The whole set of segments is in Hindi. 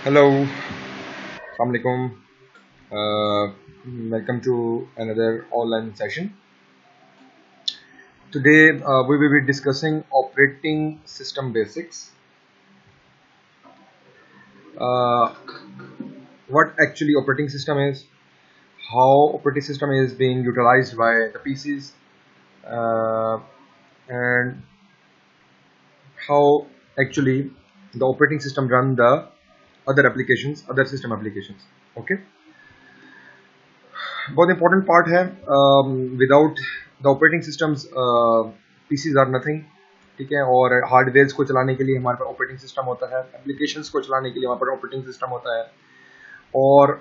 Hello, Assalamu alaikum. Uh, Welcome to another online session. Today we will be discussing operating system basics. Uh, what actually operating system is, how operating system is being utilized by the PCs, uh, and how actually the operating system run the other applications, other system applications. Okay. बहुत इंपॉर्टेंट पार्ट है. Without the operating systems PCs are nothing. ठीक है. और हार्डवेयर को चलाने के लिए हमारे पास ऑपरेटिंग सिस्टम होता है, एप्लीकेशंस को चलाने के लिए हमारे पास ऑपरेटिंग सिस्टम होता है, और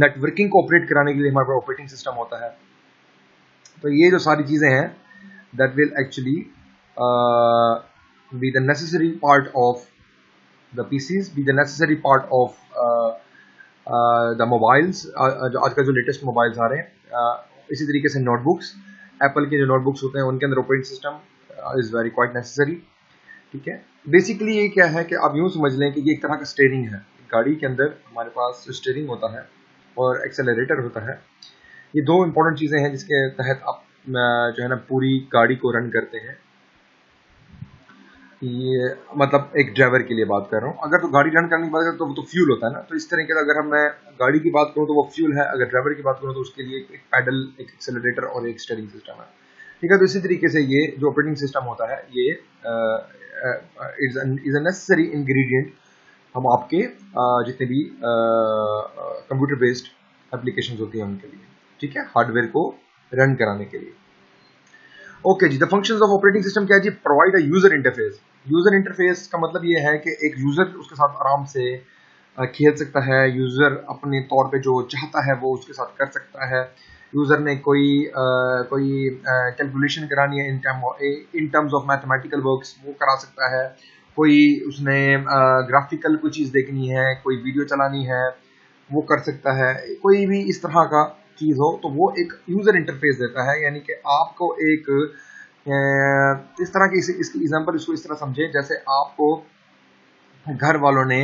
नेटवर्किंग को ऑपरेट कराने के लिए हमारे पास ऑपरेटिंग सिस्टम होता है. तो ये जो सारी चीज़ें हैं that will actually be the necessary part of the PCs, be the necessary part of the mobiles. जो आजकल जो लेटेस्ट मोबाइल्स आ रहे हैं, इसी तरीके से नोटबुक्स, एप्पल के जो नोटबुक्स होते हैं उनके अंदर operating system is very quite necessary. ठीक है. बेसिकली ये क्या है कि आप यूँ समझ लें कि ये एक तरह का स्टीयरिंग है. गाड़ी के अंदर हमारे पास जो स्टीयरिंग होता है और एक्सेलरेटर होता है, ये दो इंपॉर्टेंट चीज़ें हैं जिसके तहत आप जो है ना पूरी गाड़ी को रन करते हैं. ये मतलब एक ड्राइवर के लिए बात कर रहा हूँ. अगर तो गाड़ी रन करने की बात करें तो वो तो फ्यूल होता है ना. तो इस तरीके से अगर हम मैं गाड़ी की बात करूँ तो वो फ्यूल है, अगर ड्राइवर की बात करूँ तो उसके लिए एक पैडल, एक एक्सेलरेटर और एक स्टीयरिंग सिस्टम है. ठीक है. तो इसी तरीके से ये जो ऑपरेटिंग सिस्टम होता है ये इज अ नेसेसरी इंग्रेडिएंट हम आपके जितने भी कंप्यूटर बेस्ड एप्लीकेशन होती हैं उनके लिए. ठीक है. हार्डवेयर को रन कराने के लिए. ओके जी. The functions of operating system क्या है जी? Provide a user interface. User interface का मतलब ये है कि एक यूजर उसके साथ आराम से खेल सकता है. यूजर अपने तौर पे जो चाहता है वो उसके साथ कर सकता है. यूजर ने कोई कैलकुलेशन करानी है in terms of mathematical works, वो करा सकता है. कोई उसने ग्राफिकल कोई चीज़ देखनी है, कोई वीडियो चलानी है, वो कर सकता है. कोई भी इस तरह का चीज़ हो तो वो एक यूज़र इंटरफेस देता है. यानी कि आपको एक इस तरह की इसकी एग्जांपल इसको इस तरह समझे जैसे आपको घर वालों ने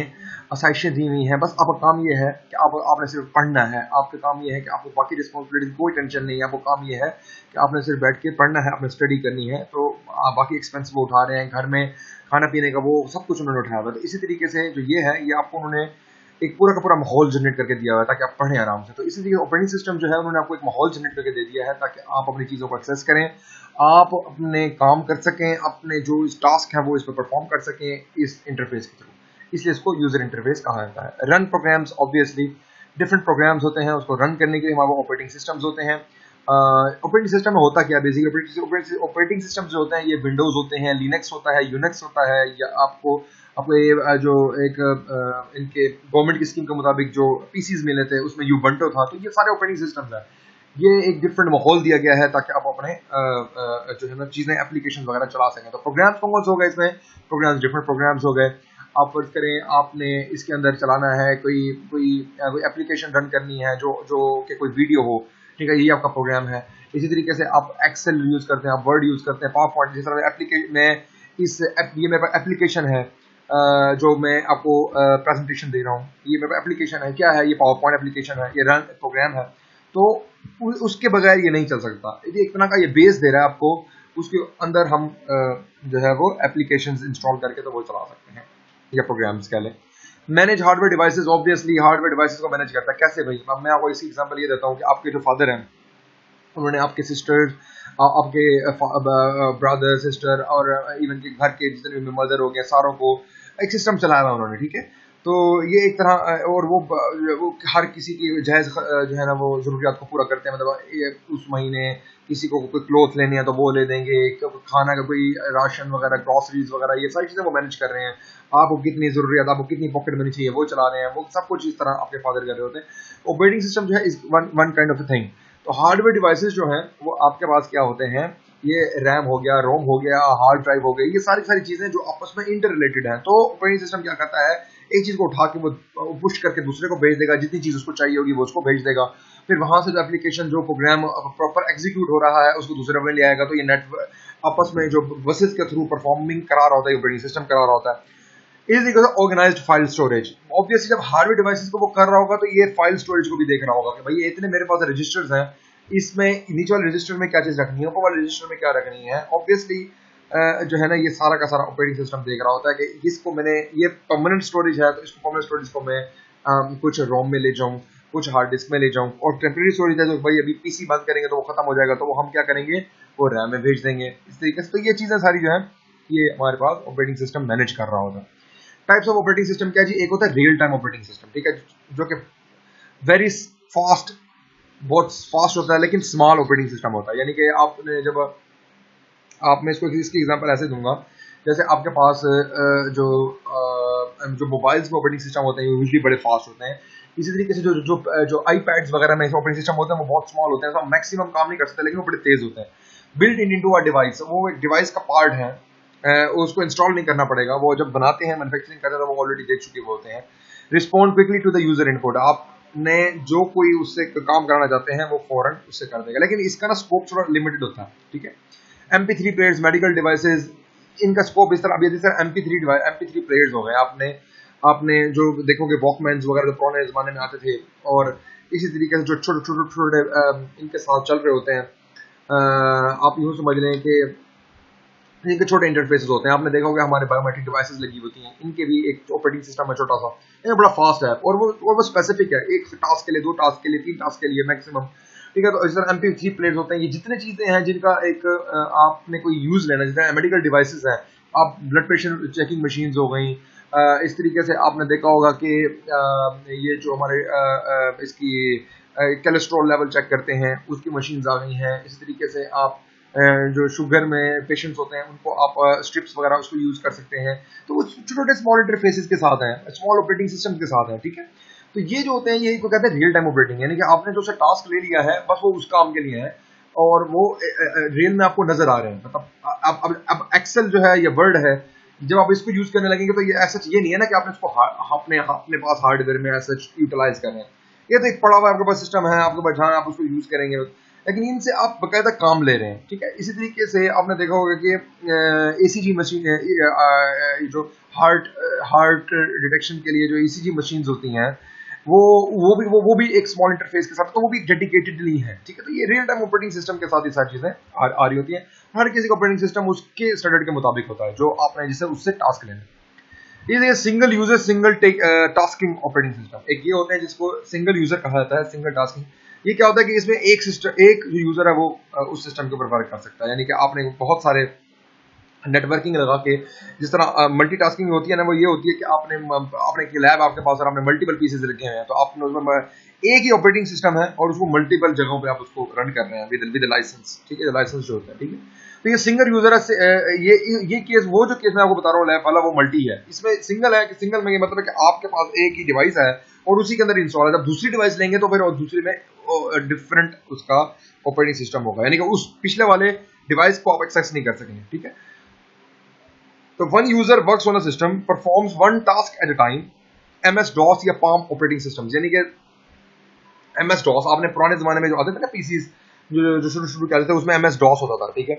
असाइशें दी हुई हैं. बस आपका काम ये है कि आपने सिर्फ पढ़ना है. आपका काम ये है कि आपको बाकी रिस्पॉन्सिबिलिटी कोई टेंशन नहीं है. आपको काम ये है कि आपने सिर्फ बैठ के पढ़ना है, आपने स्टडी करनी है. तो आप बाकी एक्सपेंस वो उठा रहे हैं, घर में खाना पीने का वो सब कुछ उन्होंने उठाया हुआ. तो इसी तरीके से जो ये है ये आपको उन्होंने एक पूरा का पूरा माहौल जनरेट करके दिया हुआ है ताकि आप पढ़ें आराम से. तो इसीलिए ऑपरेटिंग सिस्टम जो है उन्होंने आपको एक माहौल जनरेट करके दे दिया है ताकि आप अपनी चीज़ों को एक्सेस करें, आप अपने काम कर सकें, अपने जो टास्क हैं वो इस पर परफॉर्म कर सकें इस इंटरफेस के थ्रू. इसलिए इसको यूजर इंटरफेस कहा जाता है. Run programs, obviously different programs होते हैं, उसको रन करने के लिए हमारे ऑपरेटिंग सिस्टम्स होते हैं. ऑपरेटिंग सिस्टम में होता क्या बेसिकली ऑपरेटिंग सिस्टम जो होते हैं ये विंडोज होते हैं, लिनक्स होता है, यूनिक्स होता है, या आपको ये जो एक इनके गवर्नमेंट की स्कीम के मुताबिक जो पीसीज मिले थे उसमें यूबंटो था. तो ये सारे ऑपरेटिंग सिस्टम्स हैं. ये एक डिफरेंट माहौल दिया गया है ताकि आप अपने जो है ना चीज़ें एप्लीकेशन वगैरह चला सकें. तो प्रोग्राम्स कौन से हो गए इसमें? प्रोग्राम्स डिफरेंट प्रोग्राम्स हो गए. आप फर्ज करें आपने इसके अंदर चलाना है कोई कोई एप्लीकेशन रन करनी है जो जो कि कोई वीडियो हो. ठीक है. ये आपका प्रोग्राम है. इसी तरीके से आप एक्सेल यूज़ करते हैं, आप वर्ड यूज़ करते हैं, पावर पॉइंट. जिस तरह एप्लीकेशन में ये मेरे पास एप्लीकेशन है जो मैं आपको प्रेजेंटेशन दे रहा हूँ. ये मेरे पास एप्लीकेशन है. क्या है? ये पावर पॉइंट एप्लीकेशन है, ये रन प्रोग्राम है. तो उसके बगैर ये नहीं चल सकता. ये एक तरह का ये बेस दे रहा है आपको, उसके अंदर हम जो है वो एप्लीकेशंस इंस्टॉल करके तो वो चला सकते हैं या प्रोग्राम्स कह लें. Manage hardware devices. Obviously hardware devices को मैनेज करता है. कैसे भाई? अब मैं आपको इसी एग्जांपल ये देता हूँ कि आपके जो फादर हैं उन्होंने आपके सिस्टर्स, आपके ब्रदर सिस्टर और इवन के घर के जितने भी मदर हो गए सारों को एक सिस्टम चलाया हुआ उन्होंने. ठीक है. तो ये एक तरह और वो हर किसी की जायज़ जो है ना वो ज़रूरियात को पूरा करते हैं. मतलब ये उस महीने किसी को कोई क्लोथ लेने हैं तो वो ले देंगे, खाना का कोई राशन वगैरह, ग्रॉसरीज वगैरह, ये सारी चीज़ें वो मैनेज कर रहे हैं. आपको कितनी ज़रूरियात, आपको कितनी पॉकेट मनी चाहिए वो चला रहे हैं. वो सब कुछ इस तरह आपके फादर कर रहे होते हैं. ऑपरेटिंग सिस्टम जो है is one kind of a thing. तो हार्डवेयर डिवाइसेस जो हैं वो आपके पास क्या होते हैं? ये रैम हो गया, रोम हो गया, हार्ड ड्राइव हो गई, ये सारी सारी चीज़ें जो आपस में इंटर रिलेटेड हैं. तो ऑपरेटिंग सिस्टम क्या करता है? एक चीज़ को उठा के वो पुश करके दूसरे को भेज देगा. जितनी चीज़ उसको चाहिए होगी वो उसको भेज देगा. फिर वहां से जो एप्लीकेशन, जो प्रोग्राम प्रॉपर एग्जीक्यूट हो रहा है उसको दूसरे में ले आएगा. तो ये नेटवर्क आपस में जो बसेस के थ्रू परफॉर्मिंग करा रहा होता है, ऑपरेटिंग सिस्टम करा रहा होता है. Is equal to organised file storage. Obviously जब हार्डवेयर डिवाइसेस को वो कर रहा होगा तो ये फाइल स्टोरेज को भी देख रहा होगा कि भाई इतने मेरे पास रजिस्टर्स हैं, इसमें नीचे वाले रजिस्टर में क्या चीज रखनी है, ऊपर वाले रजिस्टर में क्या रखनी है। ऑब्वियसली जो है ना ये सारा का सारा ऑपरेटिंग सिस्टम देख रहा होता है कि इसको मैंने, ये परमानेंट स्टोरेज है तो इसको परमानेंट स्टोरेज को मैं कुछ रोम में ले जाऊं, कुछ हार्ड डिस्क में ले जाऊं, और टेम्परेरी स्टोरेज है तो भाई अभी पीसी बंद करेंगे तो वो खत्म हो जाएगा तो वो हम क्या करेंगे, वो रैम में भेज देंगे इस तरीके से। तो ये चीजें सारी जो है ये हमारे पास ऑपरेटिंग सिस्टम मैनेज कर रहा होता है। टाइप्स ऑफ ऑपरेटिंग सिस्टम क्या जी, एक होता है रियल टाइम ऑपरेटिंग सिस्टम, ठीक है, जो कि वेरी फास्ट, बहुत फास्ट होता है लेकिन स्मॉल ऑपरेटिंग सिस्टम होता है। यानी कि आपने जब आप, मैं इसको इसकी एग्जांपल ऐसे दूंगा, जैसे आपके पास जो मोबाइल्स में ऑपरेटिंग सिस्टम होते हैं यूजुअली बड़े फास्ट होते हैं। इसी तरीके से जो जो जो आईपैड्स वगैरह में ऑपरेटिंग सिस्टम होते हैं वो बहुत स्मॉल होते हैं, तो मैक्सिमम काम नहीं कर सकते लेकिन वो बड़े तेज होते हैं। Built in into a device, वो एक डिवाइस का पार्ट है, उसको इंस्टॉल नहीं करना पड़ेगा, वो जब बनाते हैं मैन्युफैक्चरिंग करते हैं तो वो ऑलरेडी देख चुके होते हैं। Respond quickly to the user input, आपने जो कोई उससे काम कराना चाहते हैं वो फौरन उससे कर देगा, लेकिन इसका ना स्कोप थोड़ा लिमिटेड होता है, ठीक है। MP3 प्लेयर्स, मेडिकल डिवाइसेस, इनका स्कोप इस तरह, अब जैसे MP3 प्लेयर्स हो गए, आपने जो देखोगे वॉकमैन्स वगैरह जो पुराने जमाने में आते थे, और इसी तरीके से जो छोटे इनके साथ चल रहे होते हैं, आप यूँ समझ लें कि इनके छोटे इंटरफेसेस होते हैं। आपने देखा होगा हमारे बायोमेट्रिक डिवाइसेस लगी होती हैं, इनके भी एक ऑपरेटिंग सिस्टम है छोटा सा, ये बड़ा फास्ट है और वो स्पेसिफिक है, एक टास्क के लिए, 2 टास्क के लिए, 3 टास्क के लिए मैक्सिमम, ठीक है। तो इस तरह MP3 प्लेयर्स होते हैं, ये जितने चीजें हैं जिनका एक आपने कोई यूज लेना, जैसे मेडिकल डिवाइसेस हैं, आप ब्लड प्रेशर चेकिंग मशीन्स हो गई, इस तरीके से आपने देखा होगा कि ये जो हमारे इसकी कोलेस्ट्रॉल लेवल चेक करते हैं उसकी मशीन्स आ गई हैं। इसी तरीके से आप जो शुगर में पेशेंट्स होते हैं उनको आप स्ट्रिप्स वगैरह उसको यूज कर सकते हैं, तो वो छोटे छोटे स्मॉल इंटरफेसेस के साथ हैं, स्मॉल ऑपरेटिंग सिस्टम के साथ हैं, ठीक है। तो ये जो होते हैं ये को कहते हैं रियल टाइम ऑपरेटिंग, यानी कि आपने जो सा टास्क ले लिया है बस वो उस काम के लिए है और वो रियल में आपको नजर आ रहे हैं। मतलब अब एक्सेल जो है या वर्ड है, जब आप इसको यूज करने लगेंगे तो ये ऐसा ये नहीं है ना कि आपने इसको अपने पास हार्डवेयर में ऐसा यूटिलाइज कर रहे हैं, ये तो एक पड़ा हुआ आपके पास सिस्टम है, आपके पास जहाँ आप उसको यूज करेंगे, लेकिन इनसे आप बकायदा काम ले रहे हैं, ठीक है। इसी तरीके से आपने देखा होगा कि ECG मशीन, जो हार्ट डिटेक्शन के लिए जो ECG मशीन्स होती हैं वो भी एक स्मॉल इंटरफेस के साथ, तो वो भी डेडिकेटेडली है, ठीक है। तो ये रियल टाइम ऑपरेटिंग सिस्टम के साथ ये सारी चीजें आ रही होती हैं। हर किसी का ऑपरेटिंग सिस्टम उसके स्टैंडर्ड के मुताबिक होता है जो आपने जिससे उससे टास्क लेना। ये single user single tasking operating system, एक ये होते हैं जिसको सिंगल यूजर कहा जाता है, सिंगल टास्किंग। ये क्या होता है कि इसमें एक जो यूजर है वो उस सिस्टम के ऊपर वर्क कर सकता है, यानी कि आपने बहुत सारे नेटवर्किंग लगा के, जिस तरह मल्टीटास्किंग होती है ना, वो ये होती है कि आपने एक लैब आपके पास और आपने मल्टीपल पीसेस रखे हैं, तो आपने उसमें एक ही ऑपरेटिंग सिस्टम है और उसको मल्टीपल जगहों पे आप उसको रन कर रहे हैं विद लाइसेंस, ठीक है, लाइसेंस जो होता है, ठीक है। तो ये सिंगल यूजर है, ये केस, वो जो केस मैं आपको बता रहा हूँ लैब वाला, वो मल्टी है। इसमें सिंगल है कि सिंगल में ये मतलब है कि आपके पास एक ही डिवाइस है और उसी के अंदर इंस्टॉल है। जब दूसरी डिवाइस लेंगे तो फिर दूसरी में डिफरेंट उसका ऑपरेटिंग सिस्टम होगा, यानी कि उस पिछले वाले डिवाइस को आप एक्सेस नहीं कर सकेंगे, ठीक है। तो one user works on a system performs one task at a time. MS DOS या पाम ऑपरेटिंग सिस्टम, यानी कि MS DOS आपने पुराने जमाने में जो आते थे ना पीसीज जो शुरू करते थे उसमें MS DOS होता था, ठीक है।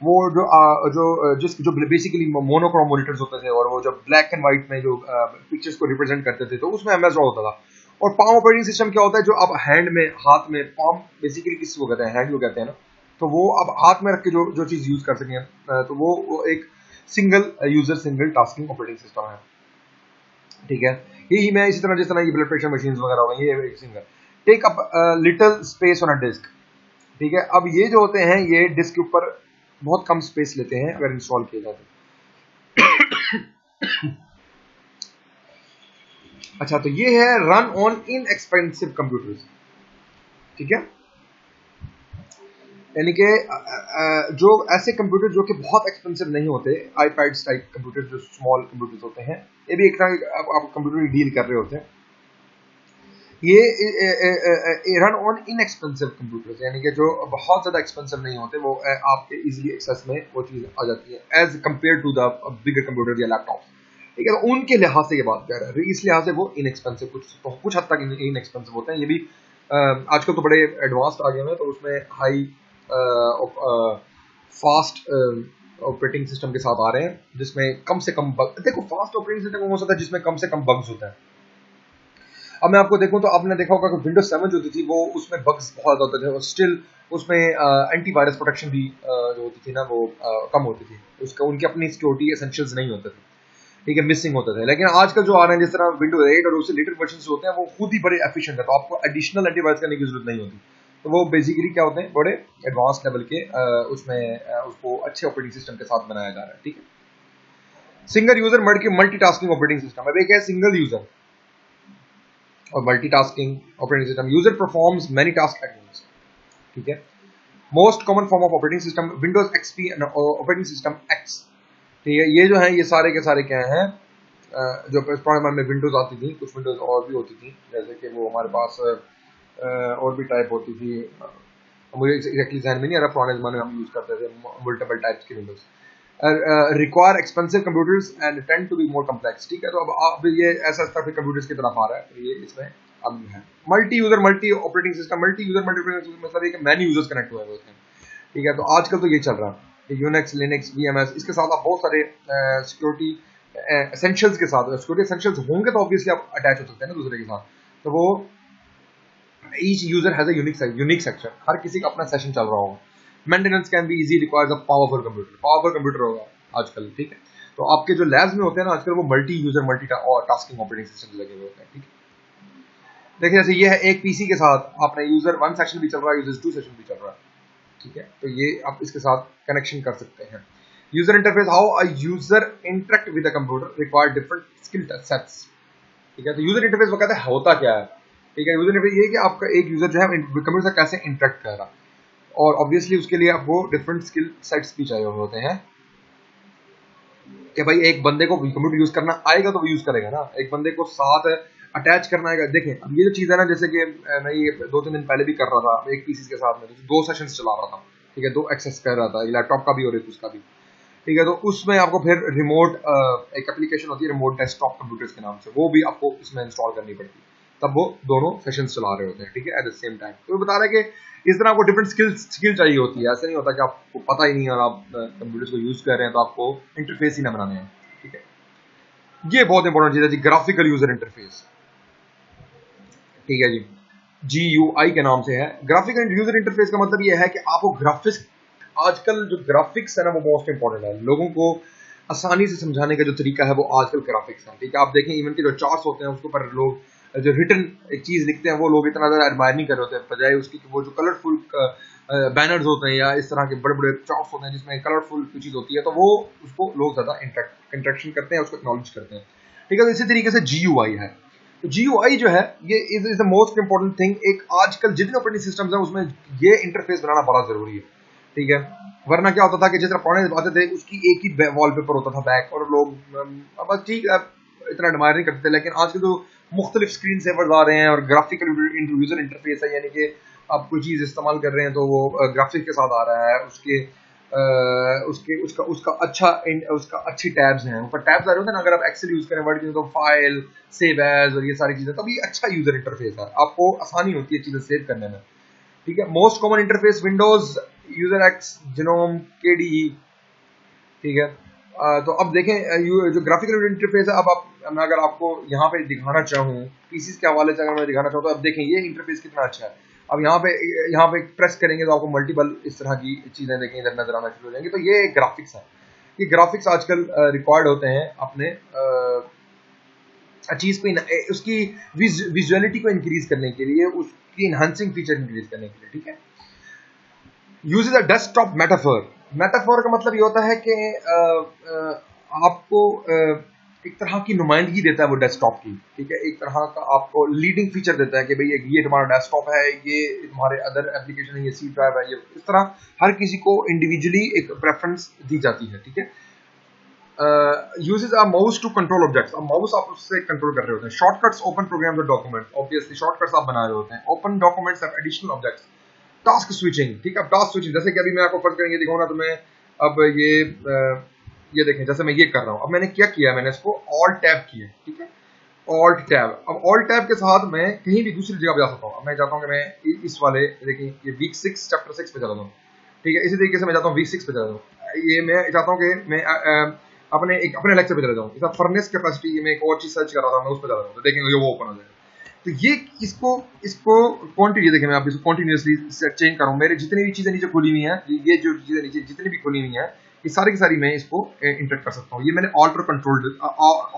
वो जो बेसिकली मोनोक्रोम मॉनिटर्स होते थे और वो जब ब्लैक एंड व्हाइट में जो पिक्चर्स को रिप्रेजेंट करते थे तो उसमें MS DOS होता था। और पाम ऑपरेटिंग सिस्टम क्या होता है, जो आप हैंड में, हाथ में, पाम बेसिकली किसको कहते हैं, हैंड को कहते हैं ना, तो वो आप हाथ में रख के जो चीज यूज कर सकें, तो वो एक single user single tasking operating system है, ठीक है। यही मैं इसी तरह जिस तरह ये ब्लड प्रेशर मशीन वगैरह हो गई, ये एक single take up little space on a disk, ठीक है। अब ये जो होते हैं ये डिस्क के ऊपर बहुत कम स्पेस लेते हैं अगर इंस्टॉल किए जाते। अच्छा, तो ये है रन ऑन इनएक्सपेंसिव कंप्यूटर्स, ठीक है, यानी कि जो ऐसे कंप्यूटर जो कि बहुत एक्सपेंसिव नहीं होते, आईपैड्स टाइप कंप्यूटर जो स्मॉल कंप्यूटर्स होते हैं, ये भी एक तरह आप कंप्यूटर डील कर रहे होते हैं। ये रन ऑन इनएक्सपेंसिव कंप्यूटर्स, यानी कि जो बहुत ज़्यादा एक्सपेंसिव नहीं होते, वो आपके इजीली एक्सेस में वो चीज़ आ जाती है as compare to the bigger computer या लैपटॉप, ठीक है। तो उनके लिहाज से ये बात कर रहा है, इस लिहाज से वो इनएक्सपेंसिव, कुछ हद तक इनएक्सपेंसिव होते हैं। ये भी आजकल तो बड़े एडवांस्ड आ गए हैं, तो उसमें हाई फास्ट ऑपरेटिंग सिस्टम के साथ आ रहे हैं जिसमें कम से कम बग, देखो फास्ट ऑपरेटिंग सिस्टम हो सकता है जिसमें कम से कम बग्स होता है। अब मैं आपको देखूं तो आपने देखा होगा कि विंडोज 7 जो होती थी वो उसमें बग्स बहुत ज़्यादा होते थे और स्टिल उसमें एंटीवायरस प्रोटेक्शन भी जो होती थी ना वो कम होती थी, उसका उनकी अपनी सिक्योरिटी एसेंशियल्स नहीं होते थे, ठीक है, मिसिंग होते थे। लेकिन आजकल जो आ रहे हैं जिस तरह विंडोज 8 और उससे लेटर वर्जन होते हैं वो खुद ही बड़े एफिशिएंट है, तो आपको एडिशनल एंटीवायरस करने की जरूरत नहीं होती। तो वो बेसिकली क्या होते हैं, बड़े एडवांस लेवल के उसमें उसको अच्छे ऑपरेटिंग सिस्टम के साथ बनाया जा रहा है, ठीक है। Single user multitasking operating system, अब एक है सिंगल यूजर और multitasking operating system. User performs many task at once, ठीक है। Most common form of operating system Windows XP operating system X, ठीक है। ये जो है ये सारे के सारे क्या हैं, जो पुराने जमाने में विंडोज आती थी, कुछ विंडोज और भी होती थी, जैसे कि वो हमारे पास और भी टाइप होती थी, मुझे एग्जैक्टली ध्यान में नहीं आ रहा, पुराने जमाने में हम यूज करते थे मल्टीपल टाइप्स की Windows. Require expensive computers and tend to be more complex, ठीक है। तो अब ये ऐसा स्तर पे कंप्यूटर्स की तरफ आ रहा है, तो ये इसमें अब है। Multi user multi operating system, multi user multi operating system मतलब ये कि मैनी यूजर्स कनेक्ट हुए होते हैं, ठीक है। तो आजकल तो ये चल रहा है यूनिक्स, लिनक्स, वीएमएस, इसके साथ आप बहुत सारे सिक्योरिटी एसेंशियल्स के साथ, सिक्योरिटी एसेंशियल्स होंगे तो ऑब्वियसली आप अटैच हो सकते हैं ना दूसरे के साथ। तो वो each user has a unique section, हर किसी का अपना सेशन चल रहा होगा। Maintenance can be easy, requires a powerful computer होगा आजकल, ठीक है। तो आपके जो लैब्स में होते हैं ना आजकल वो multi user multi tasking operating system लगे हुए होते हैं, ठीक है। देखिए जैसे ये है एक पीसी के साथ आपने यूजर 1 सेशन भी चल रहा है, यूजर 2 सेशन भी चल रहा है, ठीक है। तो ये आप इसके साथ कनेक्शन कर सकते हैं। User interface, how a user interact with a computer require different skill sets, ठीक है। तो यूजर इंटरफेस वो कहते हैं होता क्या है, ठीक है। यूजर इंटरफेस ये है कि आपका एक यूजर जो है कंप्यूटर से कैसे इंटरेक्ट कर रहा है, और ऑब्वियसली उसके लिए आपको डिफरेंट स्किल सेट्स भी चाहिए होते हैं कि भाई एक बंदे को कंप्यूटर यूज करना आएगा तो वो यूज करेगा ना, एक बंदे को साथ अटैच करना आएगा। देखें अब ये जो चीज़ है ना, जैसे कि मैं ये 2-3 दिन पहले भी कर रहा था एक पीसी के साथ में, तो 2 सेशंस चला रहा था, ठीक है, 2 एक्सेस कर रहा था, लैपटॉप का भी और एक उसका भी, ठीक है। तो उसमें आपको फिर रिमोट एक एप्लीकेशन होती है रिमोट डेस्कटॉप कंप्यूटर्स के नाम से, वो भी आपको इसमें इंस्टॉल करनी पड़ती है, तब वो दोनों सेशंस चला रहे होते हैं, ठीक है, एट द सेम टाइम। तो बता रहा है कि इस तरह आपको डिफरेंट स्किल चाहिए होती है, ऐसा नहीं होता कि आपको पता ही नहीं है और आप कंप्यूटर्स को यूज कर रहे हैं तो आपको इंटरफेस ही ना बनाने हैं, ठीक है। ये बहुत इंपॉर्टेंट चीज है जी, ग्राफिकल यूजर इंटरफेस, ठीक है जी, GUI के नाम से है। ग्राफिकल यूजर इंटरफेस का मतलब ये है कि आपको ग्राफिक्स, आजकल जो ग्राफिक्स है ना वो मोस्ट इंपॉर्टेंट है, लोगों को आसानी से समझाने का जो तरीका है वो आजकल ग्राफिक्स है, ठीक है। आप देखें इवन के जो चार्ट्स होते हैं उसके ऊपर लोग जो रिटन एक चीज लिखते हैं वो लोग इतना ज्यादा एडमायर नहीं कर रहे होते हैं, बजाय उसकी वो जो कलरफुल बैनर्स होते हैं या इस तरह के बड़े बड़े चार्ट्स होते हैं जिसमें कलरफुल चीज होती है, तो वो उसको लोग ज्यादा इंटरेक्शन करते हैं, उसको एक्नॉलेज करते हैं, ठीक है। तो इसी तरीके से GUI है, तो GUI जो है ये is the most important thing. एक आजकल जितने ऑपरेटिंग सिस्टम्स हैं उसमें ये इंटरफेस बनाना बड़ा जरूरी है, ठीक है। वरना क्या होता था कि जिस तरह पुराने आते थे उसकी एक ही वॉलपेपर होता था बैक, और लोग बस ठीक है इतना एडमायर नहीं करते थे। लेकिन आजकल तो मुख्तलिफ स्क्रीन सेवर्स आ रहे हैं और ग्राफिकल यूजर इंटरफेस है, यानी कि आप कोई चीज़ इस्तेमाल कर रहे हैं तो वो ग्राफिक्स के साथ आ रहा है, उसका उसका अच्छी टैब्स हैं, ऊपर टैब्स आ रहे होते हैं ना, अगर आप एक्सेल यूज करें वर्ड की तो फाइल, सेव एज और ये सारी चीजें, तो ये अच्छा यूजर इंटरफेस है, आपको आसानी होती है चीजें सेव करने में, ठीक है। Most common interface Windows user x genome KDE, ठीक है। तो अब देखें जो ग्राफिकल इंटरफेस है, अब मैं अगर आपको यहाँ पे दिखाना चाहूँ पीसीज के हवाले से, अगर मैं दिखाना चाहूँ तो अब देखें ये इंटरफेस कितना अच्छा है। अब यहाँ पे प्रेस करेंगे तो आपको मल्टीपल इस तरह की चीजें देखें इधर नजर आना शुरू हो जाएंगी। तो ये ग्राफिक्स है, ये ग्राफिक्स आजकल रिक्वायर्ड होते हैं अपने चीज को उसकी विजुअलिटी को इंक्रीज करने के लिए, उसकी इनहांसिंग फीचर इंक्रीज करने के लिए, ठीक है। Uses a desktop metaphor, metaphor का मतलब ये होता है कि आपको एक तरह की नुमाइंदगी देता है वो डेस्कटॉप की, ठीक है, एक तरह का आपको लीडिंग फीचर देता है कि भाई ये तुम्हारा डेस्कटॉप है, ये तुम्हारे अदर एप्लीकेशन है, ये C ड्राइव है, ये इस तरह हर किसी को इंडिविजुअली एक प्रेफरेंस दी जाती है, ठीक है। uses a mouse to control objects, अब माउस आप उससे कंट्रोल कर रहे होते हैं। शॉर्टकट्स, ओपन प्रोग्राम्स और डॉक्यूमेंट, ऑब्वियसली शॉर्टकट्स आप बना रहे होते हैं। Open documents have additional objects. Task switching, ठीक है, टास्क स्विचिंग जैसे कि अभी मैं आपको फर्स्ट करेंगे दिखाऊंगा तो मैं अब ये देखें जैसे मैं ये कर रहा हूँ, अब मैंने क्या किया, मैंने इसको ऑल्ट टैब किया, ठीक है, ऑल्ट टैब। अब ऑल्ट टैब के साथ मैं कहीं भी दूसरी जगह पे जा सकता हूँ। अब मैं चाहता हूँ कि मैं इस वाले देखिए ये वीक 6 चैप्टर 6 पे चला जाऊँ, ठीक है, इसी तरीके से मैं चाहता हूँ वीक 6 पे चला जाऊँ, ये मैं चाहता हूँ कि मैं अपने लेक्चर पे चला जाऊँ। इसका फर्नेस कैपेसिटी, मैं एक और चीज सर्च कर रहा था, मैं उस पर चला जाऊँ तो देखेंगे वो ओपन हो जाएगा। तो ये इसको इसको क्वांटिटी देखें, मैं आप इसको कॉन्टिन्यूसली चेंज करूँ, मेरे जितनी भी चीजें नीचे खुली हुई हैं, ये जो चीजें नीचे जितनी भी खुली हुई हैं, ये सारी की सारी मैं इसको इंटरेक्ट कर सकता हूँ। ये मैंने ऑल्ट और कंट्रोल,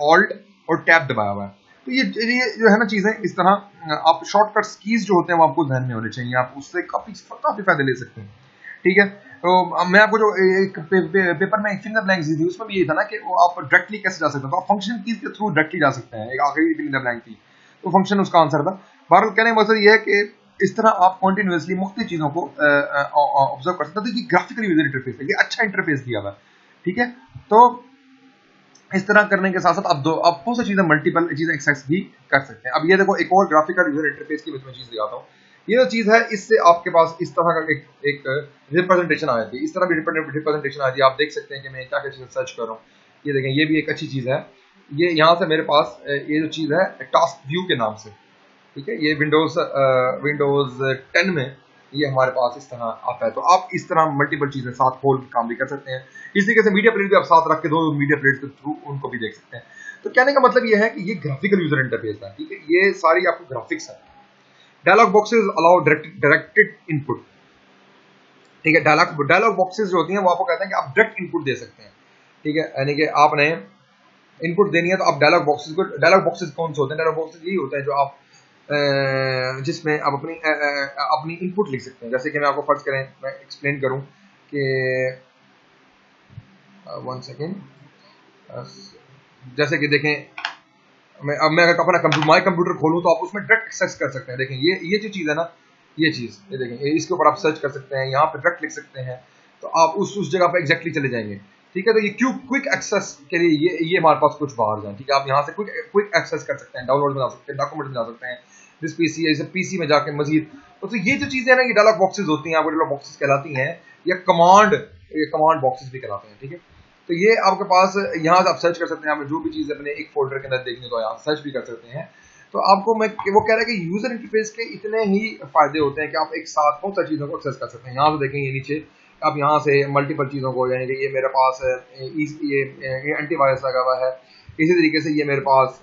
ऑल्ट और टैब दबाया हुआ है। तो ये जो है ना चीजें इस तरह, आप शॉर्टकट कीज जो होते हैं वो आपको ध्यान में होने चाहिए, आप उससे काफी काफी फायदे ले सकते हैं। ठीक है, तो मैं आपको जो एक पेपर में एक फिंगर ब्लैंक्स दी थी, उसमें भी ये था ना कि वो आप डायरेक्टली कैसे जा सकते हैं, तो आप फंक्शन कीज के थ्रू डायरेक्टली जा सकते हैं। एक आखिरी फिंगर ब्लैंक थी, तो फंक्शन उसका आंसर था। बहरहाल कहने का मकसद ये है कि इस तरह आप कॉन्टिन्यूसली मुख्तलिफ चीजों को ऑब्जर्व कर सकते हैं। तो ये ग्राफिकल यूजर इंटरफेस है, ये अच्छा इंटरफेस दिया हुआ है। ठीक है, तो इस तरह करने के साथ साथ आप बहुत सी चीजें, मल्टीपल चीजें एक्सेस भी कर सकते हैं। अब ये देखो, एक और ग्राफिकल यूजर इंटरफेस की मैं चीज दिखाता हूँ। ये जो चीज है, इससे आपके पास इस तरह का एक रिप्रेजेंटेशन आ जाती है, इस तरह भी रिप्रेजेंटेशन आ जाती है। आप देख सकते हैं कि मैं क्या क्या चीजें सर्च कर रहा हूँ। ये देखें, ये भी एक अच्छी चीज है। ये यहाँ से मेरे पास ये जो चीज है टास्क व्यू के नाम से, ठीक है, ये विंडोज 10 में ये हमारे पास इस तरह आता है। तो आप इस तरह मल्टीपल चीजें साथ खोल के काम भी कर सकते हैं। इस तरीके से मीडिया प्लेयर भी आप साथ रख के दो मीडिया प्लेयर के थ्रू उनको भी देख सकते हैं। तो कहने का मतलब ये है कि ये ग्राफिकल यूजर इंटरफेस है। ठीक है, ये सारी आपको ग्राफिक्स है। Dialog boxes allow directed input. ठीक है, डायलॉग बॉक्सेस जो होती हैं वो आपको कहते हैं कि आप डायरेक्ट इनपुट दे सकते हैं। ठीक है, यानी कि आपने इनपुट देनी है तो आप डायलॉग बॉक्सेस कौन से होते हैं? डायलॉग बॉक्सेस यही होते हैं जो आप जिसमें आप अपनी इनपुट लिख सकते हैं। जैसे कि मैं आपको फर्ज करें, मैं एक्सप्लेन करूं कि 1 सेकेंड, जैसे कि देखें, मैं अगर अपना माई कंप्यूटर खोलूं तो आप उसमें डायरेक्ट एक्सेस कर सकते हैं। देखें, ये जो चीज़ है ना, ये चीज़, ये देखें, इसके ऊपर आप सर्च कर सकते हैं, यहाँ पे डायरेक्ट लिख सकते हैं, तो आप उस जगह पे एग्जैक्टली चले जाएंगे। ठीक है, तो ये क्विक एक्सेस के लिए ये हमारे पास कुछ बाहर जाए। ठीक है, आप यहाँ से क्विक एक्सेस कर सकते हैं, डाउनलोड में जा सकते हैं, डॉक्यूमेंट में जा सकते हैं, दिस पीसी है, पीसी में जाके मजीद। तो ये जो चीज़ें हैं ना, ये डायलॉग बॉक्सेस होती हैं, आपको डायलॉग बॉक्सेस कहलाती हैं, या कमांड बॉक्सेस भी कहलाते हैं। ठीक है, तो ये आपके पास यहाँ से आप सर्च कर सकते हैं, आप जो भी चीज़ अपने एक फोल्डर के अंदर देखने को यहाँ सर्च भी कर सकते हैं। तो आपको वो कह रहा है कि यूजर इंटरफेस के इतने ही फायदे होते हैं कि आप एक साथ बहुत सारी चीज़ों को एक्सेस कर सकते हैं। यहाँ से देखेंगे नीचे, आप यहाँ से मल्टीपल चीज़ों को, यानी कि ये मेरे पास ये एंटीवायरस लगा हुआ है, इसी तरीके से ये मेरे पास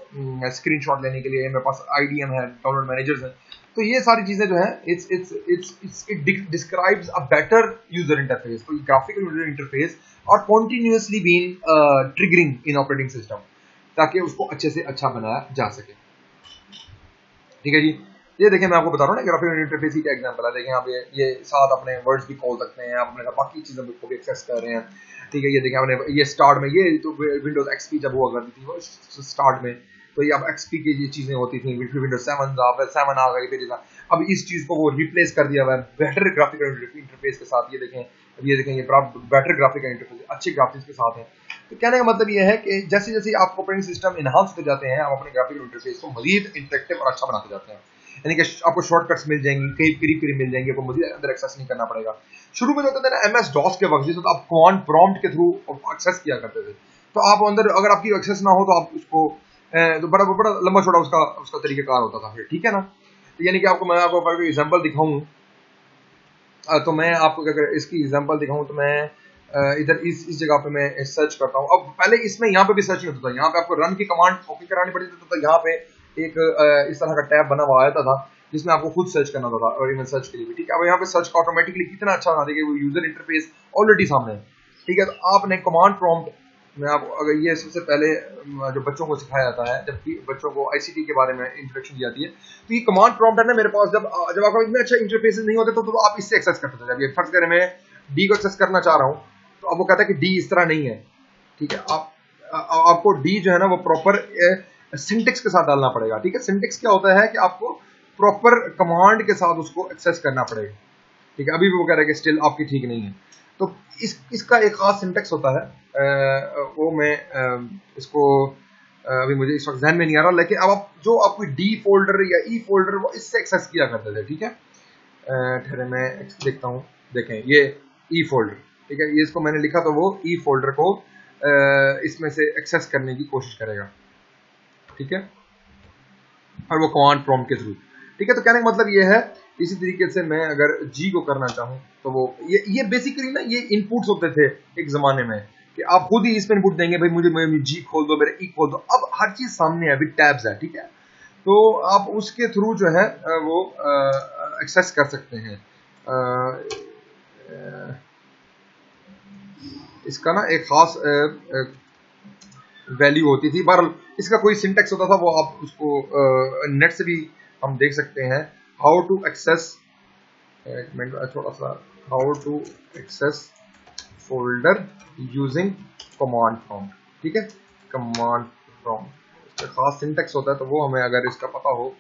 स्क्रीनशॉट लेने के लिए मेरे पास IDM है, डाउनलोड मैनेजर्स हैं। तो ये सारी चीज़ें जो है, it describes a better user interface. तो ग्राफिकल यूजर इंटरफेस और कॉन्टिन्यूसली बीइंग ट्रिगरिंग इन ऑपरेटिंग सिस्टम, ताकि उसको अच्छे से अच्छा बनाया जा सके। ठीक है जी, ये देखें, मैं आपको बता रहा हूँ ना ग्राफिकल इंटरफेस की क्या एग्जांपल है। देखें, आप ये साथ अपने वर्ड्स भी खोल सकते हैं, आप अपने बाकी चीज़ों को भी एक्सेस कर रहे हैं। ठीक है, ये देखें, आपने ये स्टार्ट में, ये तो विंडोज XP जब हुआ करती थी वो स्टार्ट में, तो ये अब XP की ये चीज़ें होती थी, विंडोज 7 आ गई, फिर अब इस चीज़ को वो रिप्लेस कर दिया हुआ है बेटर ग्राफिकल इंटरफेस के साथ। ये देखें, ये बेटर ग्राफिकल इंटरफेस, अच्छे ग्राफिक्स के साथ है। तो कहने का मतलब ये है कि जैसे जैसे आपको ऑपरेटिंग सिस्टम इनहांस होते जाते हैं, आप अपने ग्राफिकल इंटरफेस को मजीद इंटरेक्टिव और अच्छा बनाते जाते हैं। यानी कि आपको शॉर्टकट्स मिल जाएंगी, करीब मिल जाएंगे, आपको मजीद अंदर एक्सेस नहीं करना पड़ेगा। शुरू में जो होता था ना MS DOS के वक्त, जिसमें आप कमांड प्रॉम्प्ट के थ्रू एक्सेस किया करते थे, तो आप अंदर अगर आपकी एक्सेस ना हो तो आप उसको तो बड़ा लंबा छोटा उसका तरीकाकार होता था फिर। ठीक है ना, तो यानी कि मैं आपको एग्जाम्पल दिखाऊं, तो मैं आपको अगर इसकी एग्जांपल दिखाऊं तो मैं इधर इस जगह पे मैं सर्च करता हूं। अब पहले इसमें यहाँ पे भी सर्च नहीं होता था, यहाँ पे आपको रन की कमांड कॉपी करानी पड़ती थी, तो यहाँ पे एक इस तरह का टैब बना हुआ आता था जिसमें आपको खुद सर्च करना होता था, और इवन सर्च के लिए भी। ठीक है, अब यहाँ पे सर्च ऑटोमेटिकली कितना अच्छा बना देगा, वो यूजर इंटरफेस ऑलरेडी सामने है। ठीक है, तो आपने कमांड प्रॉम्प्ट में आप अगर ये सबसे पहले जो बच्चों को सिखाया जाता है, जब बच्चों को ICT के बारे में इंट्रोडक्शन दी जाती है, तो ये कमांड प्रॉम्प्ट है ना मेरे पास, जब आपका इतने अच्छा इंटरफेस नहीं होते तो आप इससे एक्सेस करते थे। जब ये फर्ज करें मैं D को एक्सेस करना चाह रहा हूँ, तो अब वो कहता है कि D इस तरह नहीं है। ठीक है, आपको D जो है ना वो प्रॉपर सिंटेक्स के साथ डालना पड़ेगा। ठीक है, सिंटेक्स क्या होता है कि आपको प्रॉपर कमांड के साथ उसको एक्सेस करना पड़ेगा। ठीक है, अभी भी वो कह रहा है कि स्टिल आपकी ठीक नहीं है। तो इसका एक खास सिंटेक्स होता है, वो मैं इसको अभी मुझे इस वक्त ध्यान में नहीं आ रहा, लेकिन अब आप जो आपकी D फोल्डर या E फोल्डर वो इससे एक्सेस किया करते थे। ठीक है, ठहरे मैं देखता हूँ, देखें ये E फोल्डर। ठीक है, ये इसको मैंने लिखा तो वो E फोल्डर को इसमें से एक्सेस करने की कोशिश करेगा। ठीक है, और वो कमांड प्रॉम्प्ट के थ्रू। ठीक है, तो कहने का मतलब ये है इसी तरीके से मैं अगर जी को करना चाहूँ तो वो ये बेसिकली ना ये इनपुट्स होते थे एक जमाने में कि आप खुद ही इसमें इनपुट देंगे, भाई मुझे जी खोल दो, मेरा ई खोल दो। अब हर चीज सामने है, अभी टैब्स है, ठीक है। तो आप उसके थ्रू जो है वो एक्सेस कर सकते हैं। इसका ना एक खास वैल्यू होती थी। बहरहाल इसका कोई सिंटेक्स होता था, वो आप उसको नेट से भी हम देख सकते हैं। हाउ टू एक्सेस, एक मिनट थोड़ा सा, how to access folder using command prompt, ठीक है, कमांड प्रॉम्प्ट। इसका खास सिंटेक्स होता है, तो वो हमें अगर इसका पता हो,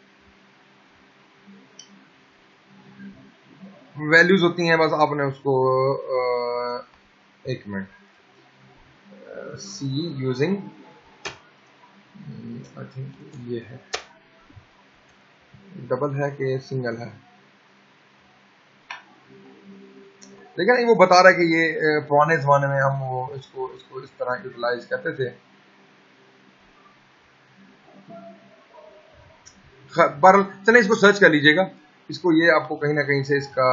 वैल्यूज होती हैं, बस आपने उसको एक minute, see using, I think ये है, डबल है कि सिंगल है, लेकिन नहीं वो बता रहा है कि ये पुराने जमाने में हम वो इसको इस तरह यूटिलाइज करते थे। बहरहाल चले इसको सर्च कर लीजिएगा, इसको ये आपको कहीं ना कहीं से इसका